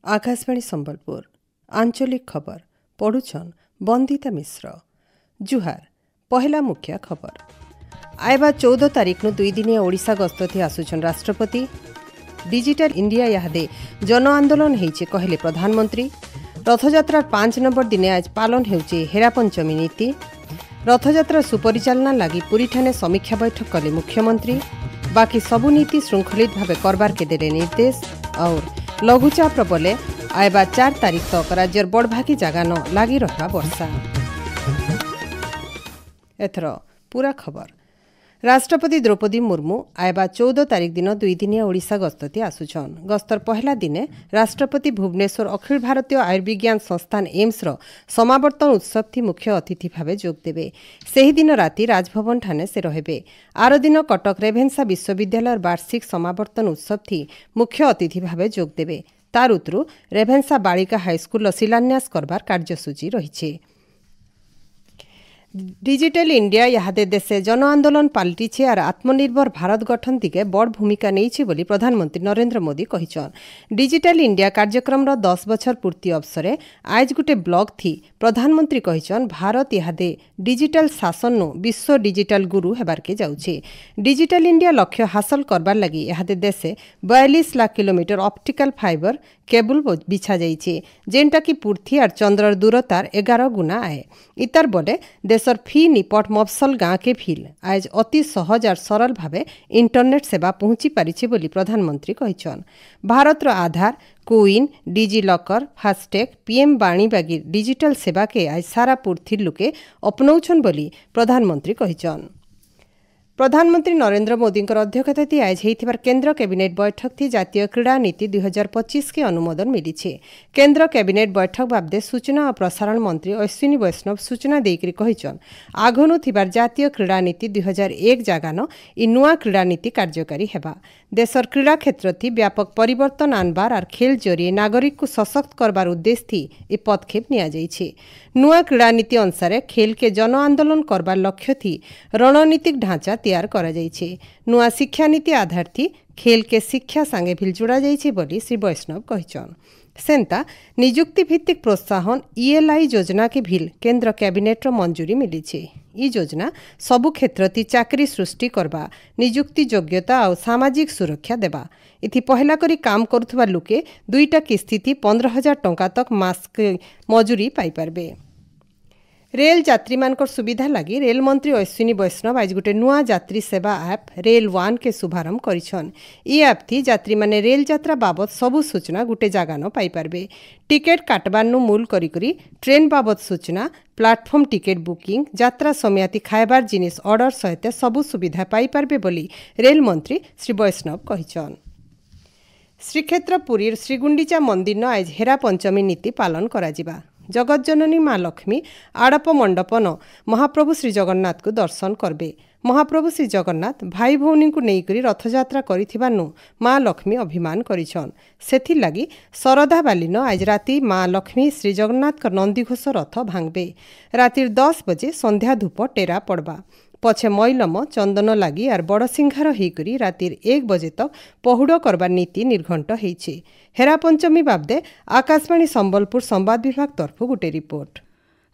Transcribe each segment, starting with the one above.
आकाशवाणी संबलपुर आंचलिक खबर पढ़ुछन बंदिता मिश्र। जुहार पहला मुख्य खबर आयबा 14 तारीख 2 दिनिया ओडिशा गस्त थी आसुछन राष्ट्रपति। डिजिटल इंडिया यादे जन आंदोलन हेचे कहले प्रधानमंत्री। रथयात्रा 5 नंबर दिने आज पालन हेउचे हेरा पंचमी नीति। रथयात्रा सुपरिचालना लगी पुरी ठाने समीक्षा बैठक कले मुख्यमंत्री। बाकी सबु नीति श्रृंखलित भाव करबार के देले निर्देश। और लघुचाप प्रबले आयबा 4 तारीख तक राज्यर बड़भागी जगह न लगी रहा वर्षा। एथर पूरा खबर राष्ट्रपति द्रौपदी मुर्मू आयबा 14 तारीख दिन 2 दिनिया ओडिशा गस्तती आसुछन। गस्तर पहला दिने राष्ट्रपति भुवनेश्वर अखिल भारतीय आयुर्विज्ञान संस्थान एम्स रो समावर्तन उत्सव थी मुख्य अतिथि भावे जोग देबे। सेही दिन राति राजभवन ठाने से रहबे। आर दिन कटक रेभेन्सा विश्वविद्यालय वार्षिक समावर्तन उत्सव थी मुख्य अतिथि भावे जोग देबे। तार उतरु रेभेन्सा बालिका हाईस्कूल शिलान्यास करबार कार्यसूची रहिछे। डिजिटल इंडिया यादे देशे जन आंदोलन पाल्टिछे और आत्मनिर्भर भारत गठन दिगे बड़ भूमिका नहीं बोली प्रधानमंत्री नरेंद्र मोदी कहिछन। डिजिटल इंडिया कार्यक्रम 10 बछर पूर्ति अवसरे आज गुटे ब्लॉग थी प्रधानमंत्री कहिछन भारत यादे डिजिटल शासन नु विश्व डिजिटल गुरु हेबार के जाउछे। डिजिटल इंडिया लक्ष्य हासिल करबार लगी यादे देशे 42 lakh kilometre optical fibre cable बिछा जाइछे जेनटा की पृथ्वी और चंद्रर दूरतार 11 गुना आए। इतार बोले देशर फी निपट मफसल गाँ के फिल आज अति सहज और सरल भावे इंटरनेट सेवा पहुंची पारिछे बोली प्रधानमंत्री कहिछन। भारतर आधार CoWIN digi locker FASTag PM बाणी बागी डिजिटल सेवा के आज सारा पृथ्वी लोके अपनाउछन बोली प्रधानमंत्री कहिछन। प्रधानमंत्री नरेंद्र मोदी अध्यक्षता आज होइथिबार केंद्र कैबिनेट बैठक थी जातीय क्रीड़ा नीति 2025 के अनुमोदन मिली। केंद्र कैबिनेट बैठक बाबदे सूचना और प्रसारण मंत्री अश्विनी वैष्णव सूचना देकर कहिछन आगनु थिबार जातीय क्रीड़ा नीति 2001 जागान इ नुआ क्रीड़ा नीति कार्यकारी हेबा। देशर क्रीड़ा क्षेत्र थी व्यापक परिवर्तन आनबार और खेल जरिए नागरिक को सशक्त करबार उद्देश्य थी इ पदक्षेप निया जाइछे। नुआ क्रीड़ा नीति अनुसार खेल के जन आंदोलन करबार लक्ष्य थी रणनीतिक ढांचा तैयार करा जाइछे। नुआ शिक्षा नीति आधार थी खेल के शिक्षा संगे भिल जोड़ा जाइछे बोली श्री वैष्णव कहिछन। सेंता निजुक्ति भित्तिक प्रोत्साहन ELI योजना के भिल केंद्र कैबिनेट मंजूरी मिली। ई योजना सबु क्षेत्र ती चाकरी सृष्टि करबा निजुक्ति योग्यता और सामाजिक सुरक्षा देबा। इथि पहला करी काम करुथबा लुके 2टा किस्ती 15,000 टंका तक मास्क मजूरी पाई पारबे। रेल यात्री मानकर सुविधा लगी रेल मंत्री अश्विनी वैष्णव आज गोटे नुआ यात्री सेवा ऐप रेल वन के शुभारंभ करिछन। ई ऐप थी यात्री माने रेल यात्रा बाबद सबु सूचना गोटे जगान पाई पारबे। टिकेट काटबानु मूल करी ट्रेन बाबद सूचना प्लाटफॉर्म टिकेट बुकिंग यात्रा समयाती खाइबार जिनिस ऑर्डर सहित सबु सुविधा पाई पारबे बोली रेल मंत्री श्री वैष्णव कहिछन। श्रीक्षेत्र पुरी श्रीगुंडीचा मंदिर न आज हेरा पंचमी नीति पालन कराजिबा। जगतजननी माँ लक्ष्मी आड़प मंडपन महाप्रभु श्री जगन्नाथ को दर्शन करबे। महाप्रभु श्री जगन्नाथ भाई भौनी को नेइकरी रथयात्रा करिथिबानु माँ लक्ष्मी अभिमान करिछन। सेथि लगी सरधा बालिन आज राति माँ लक्ष्मी श्री जगन्नाथ का नंदीघोष रथ भांगबे। रातिर 10 बजे संध्या धूप टेरा पड़बा पछे मैलम चंदन लगी और बड़ सिंहार होकर रातिर 1 बजे तक पहुड़ करबार नीति निर्घंट होइछे। हेरा पंचमी बाबदे आकाशवाणी संबलपुर संवाद विभाग तरफ गोटे रिपोर्ट।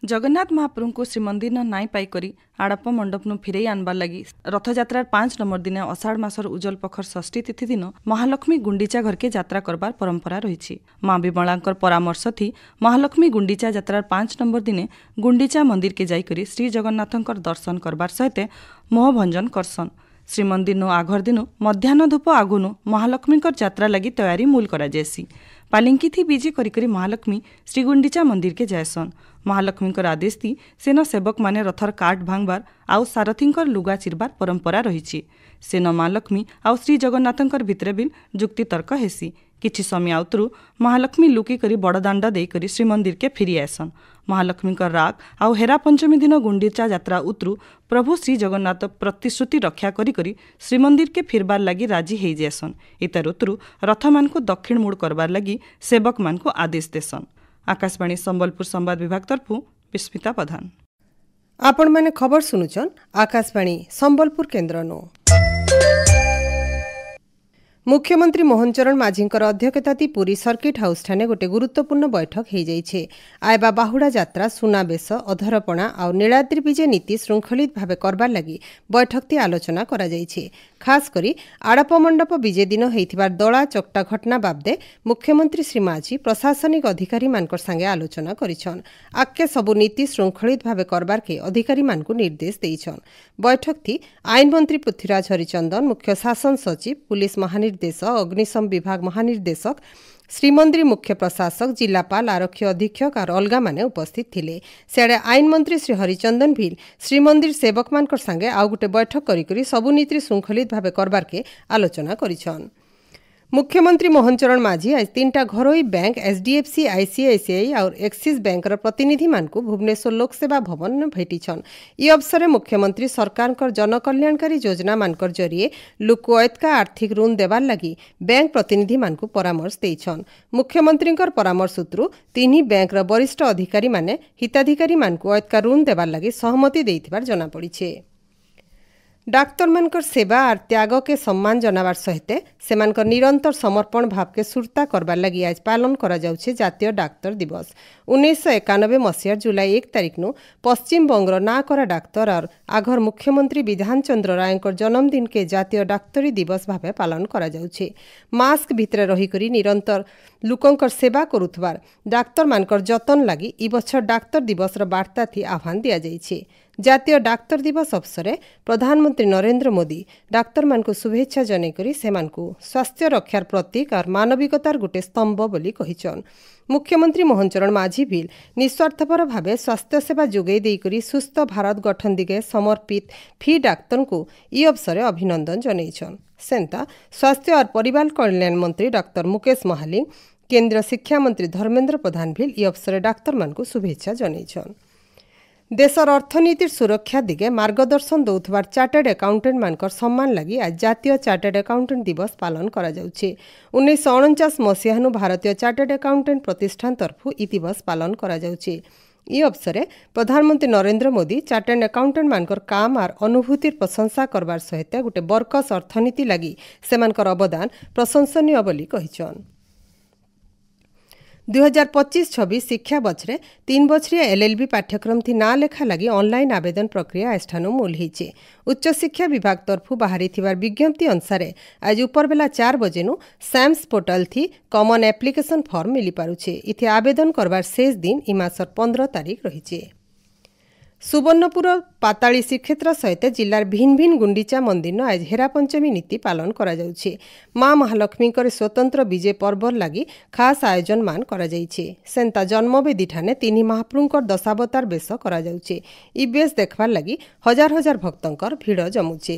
जगन्नाथ महाप्रभु को श्रीमंदिर नाई पाइकरी आड़प मंडपनु फिरई आनबार लगी रथयात्रार 5 नंबर दिन अषाढ़ मासर उज्जवल पखर षष्ठी तिथि दिन महालक्ष्मी गुंडीचा घर के यात्रा करबार परंपरा रही। माँ विमलांकर परामर्श थी महालक्ष्मी गुंडीचा यात्रार 5 नंबर दिन गुंडीचा मंदिर के जाइकरी श्री जगन्नाथंकर दर्शन करबार सहित मोहभंजन करसन। श्रीमंदिर आघर दिन मध्याह्न धूप आगुनु महालक्ष्मी यात्रा लगी तैयारी मूल करा जैसी। पालिंकी थी बीजे करी महालक्ष्मी श्रीगुंडीचा मंदिर के जायसन। महालक्ष्मी आदेश थी सेन सेवक माने रथर काठ भांगबार आउ सारथींकर लुगा चिरबार परंपरा रही। सेन महालक्ष्मी आउ श्री जगन्नाथंकर भितरे बिल जुक्ति तर्क हेसी। किछि समय आउतरु महालक्ष्मी लुकी करी बड़दाण्ड देकरी श्रीमंदिर के फिरी आसन। महालक्ष्मी राग आउ हेरा पंचमी दिन गुंडीचा यात्रा उतरु प्रभु श्री जगन्नाथ प्रतिश्रुति रक्षा करी श्रीमंदिर के फिरबार लगी राजी हो जासन। इतर उतरु रथ मान को दक्षिण मुड़ करबार लगी सेवक मान को आदेश देसन। आकाशवाणी संबलपुर संवाद विभाग तरफु विस्मिता प्रधान। आपण माने खबर सुनुचन आकाशवाणी संबलपुर केन्द्रनु। मुख्यमंत्री मोहन चरण माझींकर अध्यक्षताती पुरी सर्किट हाउस ठाने गोटे गुरुत्वपूर्ण बैठक हो जाइछे। आयबा बाहुड़ा यात्रा सुनाबेश अधरपणा और नीलाद्री विजे नीति श्रृंखलित भावे करबार लगी बैठकती आलोचना करा जाइछे। खास करी आड़प मंडप विजे दिन होइथिबार दला चकटा घटना बाबदे मुख्यमंत्री श्री माझी प्रशासनिक अधिकारी मानकर संगे आलोचना करिछन। आके सबु नीति श्रृंखलित भावे करबार के अधिकारी मानकु निर्देश देइछन। बैठक थी आईन मंत्री पृथ्वीराज हरिचंदन, मुख्य शासन सचिव, पुलिस महानिर्देशक, अग्निशम विभाग महानिर्देशक, श्रीमंदिर मुख्य प्रशासक, जिलापाल, आरक्षी अधीक्षक और अलगा माने उपस्थित थिले। सियाड़े आईन मंत्री श्री हरिचंदन भी श्रीमंदिर सेवक मानकर संगे आउ गुटे बैठक करी सबु नीति श्रृंखलित भावे करबार के आलोचना करिछन। मुख्यमंत्री मोहन चरण माझी आज 3टा घरोई बैंक एचडीएफसी, आईसीआईसीआई और एक्सिस बैंकर प्रतिनिधि मानकु भुवनेश्वर लोकसेवा भवन में भेटिछन। ई अवसर मुख्यमंत्री सरकार जनकल्याणकारी योजना मानकर जरिए लुकु अयतका आर्थिक ऋण देवार लगी बैंक प्रतिनिधि मानकु परामर्श देइछन। मुख्यमंत्री परामर्श सूत्रु 3 बैंक वरिष्ठ अधिकारी माने हिताधिकारी मानकु अयतका ऋण देवार लगी सहमति देइथिबार जना पड़िछे। डाक्तर मानकर सेवा और त्याग के सम्मान जनावार सहित सेमानकर निरंतर समर्पण भाव के सुरता करबार लगी आज पालन करा जाउछे जातीय डाक्तर दिवस। 1991 मसीहा जुलाई 1 तारिख नु पश्चिम बंगर ना करा डाक्तर और आघर मुख्यमंत्री विधान चंद्र रायकर जन्मदिन के जातीय डाक्तरी दिवस भावे पालन करा जाउछे। मास्क भितरे रही करी निरंतर लोकंकर सेवा करुथबार डाक्तर मानकर जतन लगी ई बछर डाक्तर दिवस रो वार्ता थी आह्वान दिया जाइछे। जातीय डाक्तर दिवस अवसर प्रधानमंत्री नरेंद्र मोदी डाक्तर मानकु शुभेच्छा जनै करी सेमानकु स्वास्थ्य रक्षार प्रतीक और मानविकतार गोटे स्तंभ बोली कहिछन। मुख्यमंत्री मोहन चरण माझी भी निस्वार्थपर भावे स्वास्थ्य सेवा जोगै देई करी सुस्थ भारत गठन दिगे समर्पित फी डाक्तर को ई अवसर अभिनंदन जनैछन। सेंता स्वास्थ्य और परिवार कल्याण मंत्री डाक्तर मुकेश महालिंग, केंद्र शिक्षा मंत्री धर्मेंद्र प्रधान भी ई अवसर डाक्तर मानकु शुभेच्छा जनैछन। देशर अर्थनीतिर सुरक्षा दिगे मार्गदर्शन दौथबार चार्टर्ड अकाउंटेंट मानकर सम्मान लगी आज जातीय चार्टर्ड अकाउंटेंट दिवस पालन करा जाउछे। 1949 मसीहा भारतीय चार्टर्ड अकाउंटेंट प्रतिष्ठान तरफु ई दिवस पालन करा जाउछे। ई अवसर प्रधानमंत्री नरेंद्र मोदी चार्टर्ड अकाउंटेंट मानकर काम और अनुभूतिर प्रशंसा करबार सहित गोटे बर्कस अर्थनीति लगी सेमानकर अवदान प्रशंसनीय बोली कहिछन। 2025-26 शिक्षा बछरे 3 बछरिया एलएलबी पाठ्यक्रम थी ना लेखा लगी ऑनलाइन आवेदन प्रक्रिया आजठानु मूल होइछे। उच्च शिक्षा विभाग तरफु बाहरी थिबार विज्ञप्ति अनुसार आज उपरबेला 4 बजेनु सैम्स पोर्टल थी कॉमन एप्लिकेशन फॉर्म मिली पारुछे। इथे आवेदन करबार शेष दिन ई मासर 15 तारिख रहिछे। सुवर्णपुर पाताली श्रीक्षेत्र सहित जिलार भिन्न भिन्न गुंडीचा मंदिर आज हेरा पंचमी नीति पालन करा जाउछे। माँ महालक्ष्मी स्वतंत्र विजय पर्व लगी खास आयोजन मान करा जाइछे। सेंता जन्मवेदी ठाने 3 महाप्रभुंकर दशावतार बेश करा जाउछे। ई बेश देखबार लगी हजार हजार भक्तंकर भीड़ जमुछे।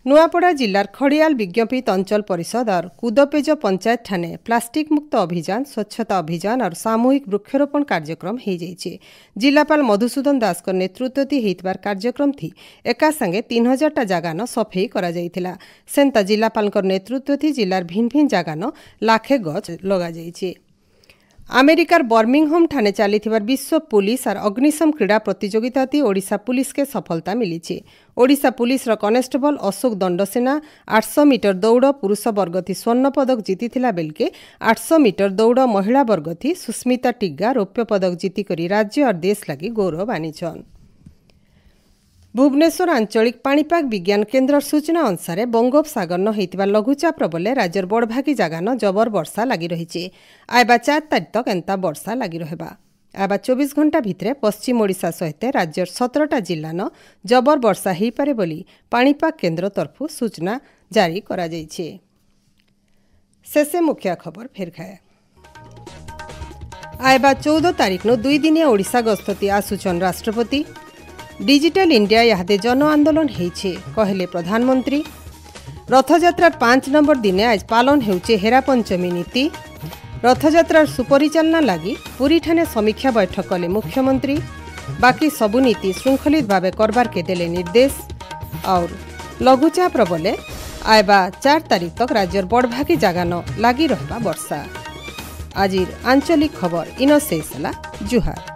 नुआपड़ा जिलार खड़ियाल विज्ञापित अंचल परिषद और कुदपेज पंचायत ठाने प्लास्टिक मुक्त अभियान, स्वच्छता अभियान और सामूहिक वृक्षारोपण कार्यक्रम हो जाइछे। जिलापाल मधुसूदन दास नेतृत्व होइतबार कार्यक्रम थी एका संगे 3000टा जागान सफेई करा जाइथिला। सेंता जिलापाल नेतृत्व थी जिलार भिन्न भिन्न जागान लाखे गछ लगा जाइछे। अमेरिकार बर्मिंगहाम ठाने चली विश्व पुलिस और अग्निशम क्रीड़ा प्रतियोगिता थी ओडिशा पुलिस के सफलता मिली। Odisha police constable Ashok Dandasena 800 metre दौड़ पुरुष वर्ग थी स्वर्ण पदक जीतीथिला बेलके 800 मीटर दौड़ महिला वर्ग थी सुस्मिता टिग्गा रौप्य पदक जीतिकरी राज्य और देश लगी गौरव आनीछन। भुवनेश्वर आंचलिक पाणीपाग विज्ञान केन्द्र सूचना अनुसार बंगोपसागर न होइतिबा लघुचाप प्रबले राज्यर बड़भागी जगान जबर वर्षा लगी रही। आयबा 4 तारिख तक एंता वर्षा लगी रहबा। आयबा 24 घंटा भितरे पश्चिम ओडिशा सहित राज्यर 17टा जिल्लान जबर वर्षा हो पारे बोली पाणीपाग केन्द्र तरफु सूचना जारी करा जाइछे। शेषे मुख्य खबर फेर खाए। आयबा 14 तारिख नो 2 दिनिया ओडिशा गस्तती आसुचन राष्ट्रपति। डिजिटल इंडिया यादे जन आंदोलन होइछे कहले प्रधानमंत्री। रथयात्रार 5 नंबर दिने आज पालन हेउचे हेरा पंचमी नीति। रथयात्रार सुपरिचालना लगी पुरी ठाने समीक्षा बैठक कले मुख्यमंत्री। बाकी सबु नीति श्रृंखलित भावे करबार के देले निर्देश। और लघुचाप प्रबले आयबा 4 तारिख तक राज्यर बड़भागी जागान लगी रहबा वर्षा। आजिर आंचलिक खबर इन शेष हला। जुहार।